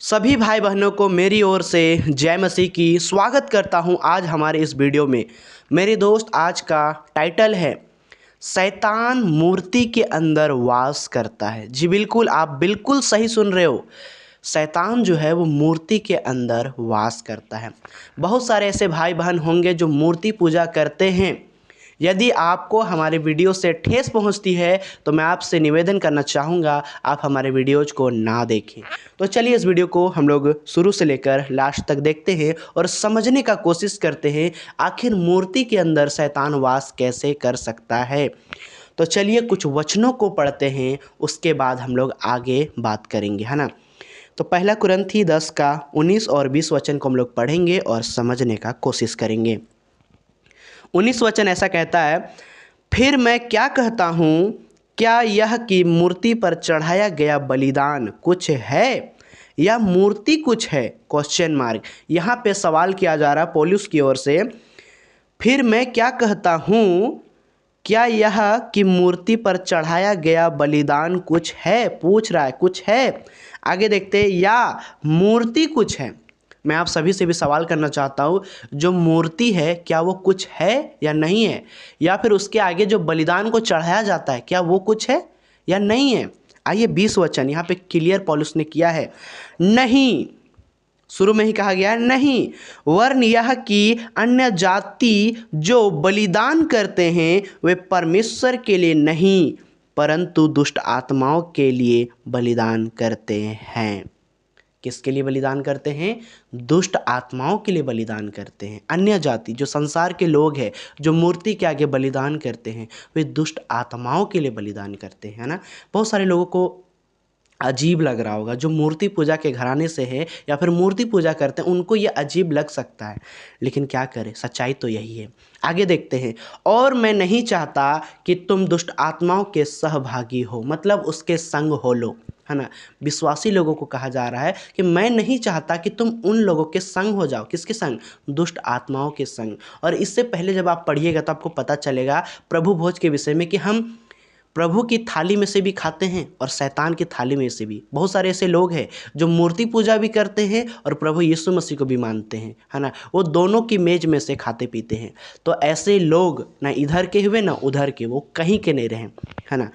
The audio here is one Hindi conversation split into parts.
सभी भाई बहनों को मेरी ओर से जय मसीह की स्वागत करता हूं आज हमारे इस वीडियो में। मेरे दोस्त, आज का टाइटल है शैतान मूर्ति के अंदर वास करता है। जी बिल्कुल, आप बिल्कुल सही सुन रहे हो। शैतान जो है वो मूर्ति के अंदर वास करता है। बहुत सारे ऐसे भाई बहन होंगे जो मूर्ति पूजा करते हैं। यदि आपको हमारे वीडियो से ठेस पहुंचती है तो मैं आपसे निवेदन करना चाहूँगा, आप हमारे वीडियोज़ को ना देखें। तो चलिए इस वीडियो को हम लोग शुरू से लेकर लास्ट तक देखते हैं और समझने का कोशिश करते हैं आखिर मूर्ति के अंदर शैतान वास कैसे कर सकता है। तो चलिए कुछ वचनों को पढ़ते हैं, उसके बाद हम लोग आगे बात करेंगे, है ना। तो पहला कुरिन्थी 10 का 19 और 20 वचन को हम लोग पढ़ेंगे और समझने का कोशिश करेंगे। 19 वचन ऐसा कहता है, फिर मैं क्या कहता हूँ, क्या यह कि मूर्ति पर चढ़ाया गया बलिदान कुछ है या मूर्ति कुछ है? Question mark. यहाँ पे सवाल किया जा रहा है पौलुस की ओर से। फिर मैं क्या कहता हूँ, क्या यह कि मूर्ति पर चढ़ाया गया बलिदान कुछ है? पूछ रहा है, कुछ है। आगे देखते हैं, या मूर्ति कुछ है। मैं आप सभी से भी सवाल करना चाहता हूँ, जो मूर्ति है क्या वो कुछ है या नहीं है? या फिर उसके आगे जो बलिदान को चढ़ाया जाता है क्या वो कुछ है या नहीं है? आइए 20 वचन यहाँ पे क्लियर पौलुस ने किया है। नहीं, शुरू में ही कहा गया है नहीं, वरन यह कि अन्य जाति जो बलिदान करते हैं वे परमेश्वर के लिए नहीं परंतु दुष्ट आत्माओं के लिए बलिदान करते हैं। किसके लिए बलिदान करते हैं? दुष्ट आत्माओं के लिए बलिदान करते हैं। अन्य जाति जो संसार के लोग हैं, जो मूर्ति के आगे बलिदान करते हैं, वे दुष्ट आत्माओं के लिए बलिदान करते हैं, है ना। बहुत सारे लोगों को अजीब लग रहा होगा, जो मूर्ति पूजा के घराने से है या फिर मूर्ति पूजा करते हैं, उनको ये अजीब लग सकता है, लेकिन क्या करें, सच्चाई तो यही है। आगे देखते हैं, और मैं नहीं चाहता कि तुम दुष्ट आत्माओं के सहभागी हो, मतलब उसके संग हो लो, है ना। विश्वासी लोगों को कहा जा रहा है कि मैं नहीं चाहता कि तुम उन लोगों के संग हो जाओ। किसके संग? दुष्ट आत्माओं के संग। और इससे पहले जब आप पढ़िएगा तो आपको पता चलेगा प्रभु भोज के विषय में कि हम प्रभु की थाली में से भी खाते हैं और शैतान की थाली में से भी। बहुत सारे ऐसे लोग हैं जो मूर्ति पूजा भी करते हैं और प्रभु यीशु मसीह को भी मानते हैं, है ना। वो दोनों की मेज में से खाते पीते हैं। तो ऐसे लोग ना इधर के हुए ना उधर के, वो कहीं के नहीं रहे, है ना।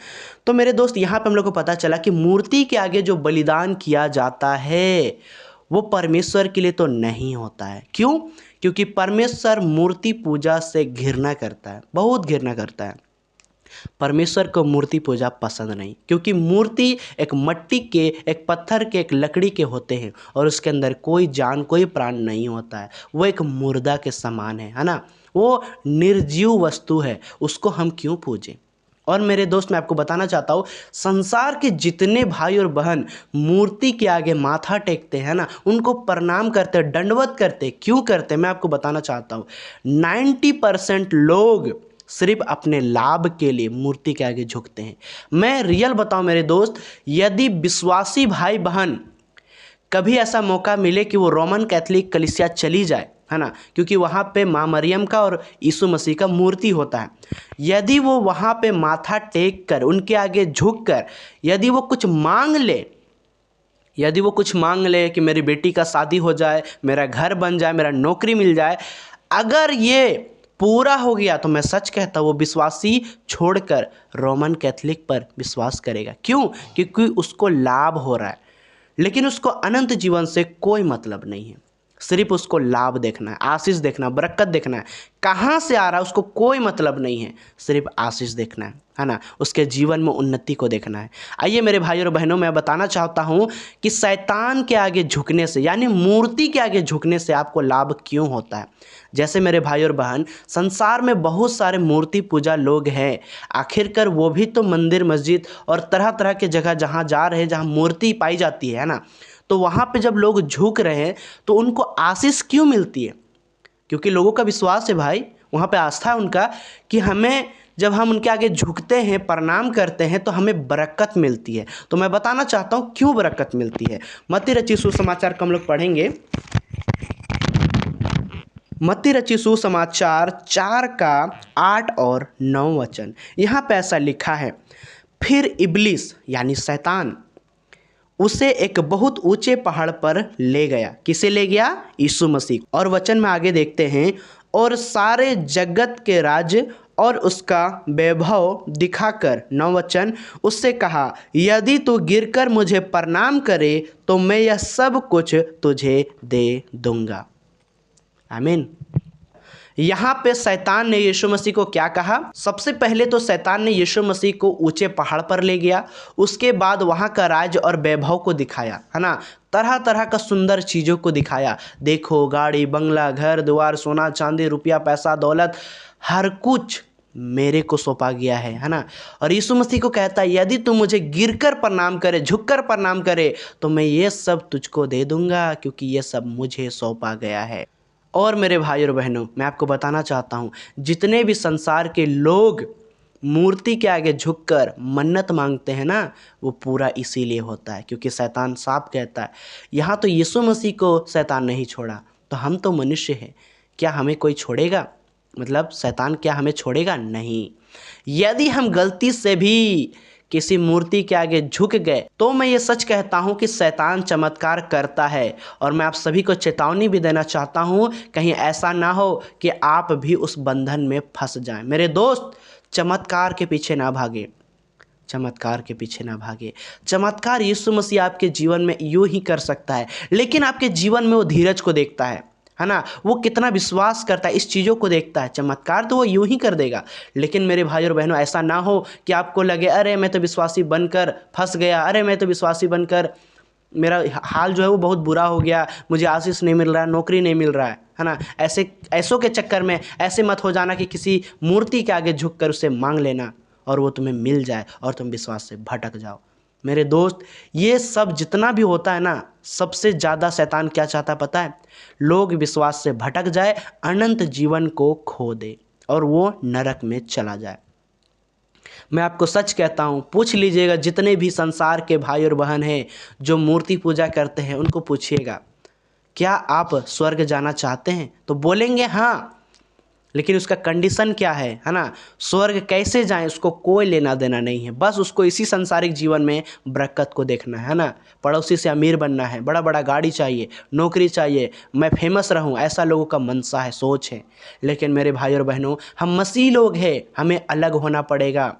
तो मेरे दोस्त, यहाँ पर हम लोग को पता चला कि मूर्ति के आगे जो बलिदान किया जाता है वो परमेश्वर के लिए तो नहीं होता है। क्यों? क्योंकि परमेश्वर मूर्ति पूजा से घृणा करता है, बहुत घृणा करता है। परमेश्वर को मूर्ति पूजा पसंद नहीं, क्योंकि मूर्ति एक मिट्टी के, एक पत्थर के, एक लकड़ी के होते हैं और उसके अंदर कोई जान, कोई प्राण नहीं होता है। वो एक मुर्दा के समान है ना। वो निर्जीव वस्तु है, उसको हम क्यों पूजें? और मेरे दोस्त, मैं आपको बताना चाहता हूँ, संसार के जितने भाई और बहन मूर्ति के आगे माथा टेकते हैं ना, उनको प्रणाम करते, दंडवत करते, क्यों करते? मैं आपको बताना चाहता हूँ, 90% लोग सिर्फ अपने लाभ के लिए मूर्ति के आगे झुकते हैं। मैं रियल बताऊं मेरे दोस्त, यदि विश्वासी भाई बहन कभी ऐसा मौका मिले कि वो रोमन कैथोलिक कलीसिया चली जाए, है ना, क्योंकि वहाँ पे माँ मरियम का और यीशु मसीह का मूर्ति होता है, यदि वो वहाँ पे माथा टेक कर, उनके आगे झुक कर यदि वो कुछ मांग ले, यदि वो कुछ मांग ले कि मेरी बेटी का शादी हो जाए, मेरा घर बन जाए, मेरा नौकरी मिल जाए, अगर ये पूरा हो गया तो मैं सच कहता हूँ वो विश्वासी छोड़कर रोमन कैथोलिक पर विश्वास करेगा। क्यों? क्योंकि उसको लाभ हो रहा है, लेकिन उसको अनंत जीवन से कोई मतलब नहीं है। सिर्फ उसको लाभ देखना है, आशीष देखना, बरकत देखना है। कहाँ से आ रहा है उसको कोई मतलब नहीं है, सिर्फ आशीष देखना है ना। उसके जीवन में उन्नति को देखना है। आइए मेरे भाई और बहनों, मैं बताना चाहता हूँ कि शैतान के आगे झुकने से, यानी मूर्ति के आगे झुकने से आपको लाभ क्यों होता है। जैसे मेरे भाई और बहन, संसार में बहुत सारे मूर्ति पूजा लोग हैं, आखिरकार वो भी तो मंदिर, मस्जिद और तरह तरह के जगह जहाँ जा रहे हैं, जहाँ मूर्ति पाई जाती है ना, तो वहाँ पे जब लोग झुक रहे हैं तो उनको आशीष क्यों मिलती है? क्योंकि लोगों का विश्वास है भाई, वहाँ पे आस्था है उनका कि हमें, जब हम उनके आगे झुकते हैं, प्रणाम करते हैं, तो हमें बरकत मिलती है। तो मैं बताना चाहता हूँ क्यों बरकत मिलती है। मत्ती रचित सुसमाचार को हम लोग पढ़ेंगे। मत्ती रचित सुसमाचार 4 का 8 और 9 वचन। यहाँ पे ऐसा लिखा है, फिर इब्लीस यानी शैतान उसे एक बहुत ऊंचे पहाड़ पर ले गया। किसे ले गया? यीशु मसीह। और वचन में आगे देखते हैं, और सारे जगत के राज्य और उसका वैभव दिखाकर, 9 वचन, उससे कहा, यदि तू गिरकर मुझे प्रणाम करे तो मैं यह सब कुछ तुझे दे दूंगा। आमीन। यहाँ पे शैतान ने यीशु मसीह को क्या कहा? सबसे पहले तो शैतान ने यीशु मसीह को ऊंचे पहाड़ पर ले गया, उसके बाद वहाँ का राज और वैभव को दिखाया, है ना। तरह तरह का सुंदर चीज़ों को दिखाया। देखो, गाड़ी बंगला, घर द्वार, सोना चांदी, रुपया पैसा दौलत, हर कुछ मेरे को सौंपा गया है ना। और यीशु मसीह को कहता है, यदि तू मुझे गिरकर प्रणाम करे, झुककर प्रणाम करे, तो मैं ये सब तुझको दे दूंगा, क्योंकि ये सब मुझे सौंपा गया है। और मेरे भाई और बहनों, मैं आपको बताना चाहता हूँ, जितने भी संसार के लोग मूर्ति के आगे झुककर मन्नत मांगते हैं ना, वो पूरा इसीलिए होता है क्योंकि शैतान साफ कहता है। यहाँ तो यीशु मसीह को शैतान नहीं छोड़ा, तो हम तो मनुष्य हैं, क्या हमें कोई छोड़ेगा? मतलब शैतान क्या हमें छोड़ेगा? नहीं। यदि हम गलती से भी किसी मूर्ति के आगे झुक गए, तो मैं ये सच कहता हूँ कि शैतान चमत्कार करता है। और मैं आप सभी को चेतावनी भी देना चाहता हूँ, कहीं ऐसा ना हो कि आप भी उस बंधन में फंस जाएं। मेरे दोस्त, चमत्कार के पीछे ना भागे, चमत्कार के पीछे ना भागे। चमत्कार यीशु मसीह आपके जीवन में यूं ही कर सकता है, लेकिन आपके जीवन में वो धीरज को देखता है ना। वो कितना विश्वास करता है, इस चीज़ों को देखता है। चमत्कार तो वो यूं ही कर देगा, लेकिन मेरे भाई और बहनों, ऐसा ना हो कि आपको लगे, अरे मैं तो विश्वासी बनकर फंस गया, अरे मैं तो विश्वासी बनकर मेरा हाल जो है वो बहुत बुरा हो गया, मुझे आशीष नहीं मिल रहा है, नौकरी नहीं मिल रहा है ना। ऐसों के चक्कर में ऐसे मत हो जाना कि किसी मूर्ति के आगे झुक कर उसे मांग लेना और वो तुम्हें मिल जाए और तुम विश्वास से भटक जाओ। मेरे दोस्त, ये सब जितना भी होता है ना, सबसे ज़्यादा शैतान क्या चाहता है पता है? लोग विश्वास से भटक जाए, अनंत जीवन को खो दे और वो नरक में चला जाए। मैं आपको सच कहता हूँ, पूछ लीजिएगा जितने भी संसार के भाई और बहन हैं जो मूर्ति पूजा करते हैं, उनको पूछिएगा, क्या आप स्वर्ग जाना चाहते हैं? तो बोलेंगे हाँ, लेकिन उसका कंडीशन क्या है ना। स्वर्ग कैसे जाएं उसको कोई लेना देना नहीं है, बस उसको इसी संसारिक जीवन में बरकत को देखना है ना। पड़ोसी से अमीर बनना है, बड़ा बड़ा गाड़ी चाहिए, नौकरी चाहिए, मैं फेमस रहूं, ऐसा लोगों का मनसा है, सोच है। लेकिन मेरे भाई और बहनों, हम मसीह लोग हैं, हमें अलग होना पड़ेगा।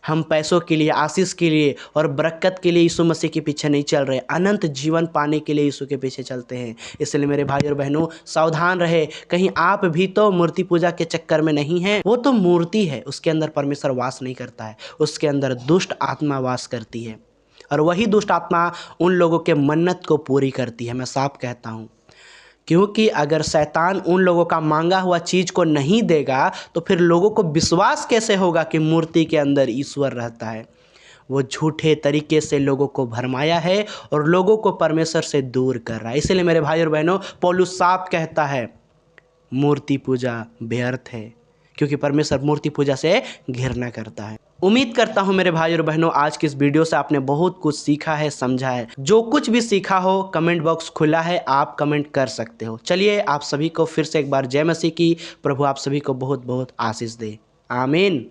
हम पैसों के लिए, आशीष के लिए और बरकत के लिए यीशु मसीह के पीछे नहीं चल रहे, अनंत जीवन पाने के लिए यीशु के पीछे चलते हैं। इसलिए मेरे भाई और बहनों, सावधान रहे, कहीं आप भी तो मूर्ति पूजा के चक्कर में नहीं हैं। वो तो मूर्ति है, उसके अंदर परमेश्वर वास नहीं करता है, उसके अंदर दुष्ट आत्मा वास करती है, और वही दुष्ट आत्मा उन लोगों के मन्नत को पूरी करती है। मैं साफ कहता हूँ, क्योंकि अगर शैतान उन लोगों का मांगा हुआ चीज़ को नहीं देगा, तो फिर लोगों को विश्वास कैसे होगा कि मूर्ति के अंदर ईश्वर रहता है? वो झूठे तरीके से लोगों को भरमाया है और लोगों को परमेश्वर से दूर कर रहा है। इसलिए मेरे भाई और बहनों, पौलुस साफ कहता है, मूर्ति पूजा व्यर्थ है, क्योंकि परमेश्वर मूर्ति पूजा से घृणा करता है। उम्मीद करता हूं मेरे भाई और बहनों, आज की इस वीडियो से आपने बहुत कुछ सीखा है, समझा है। जो कुछ भी सीखा हो, कमेंट बॉक्स खुला है, आप कमेंट कर सकते हो। चलिए, आप सभी को फिर से एक बार जय मसीह की। प्रभु आप सभी को बहुत बहुत आशीष दे। आमीन।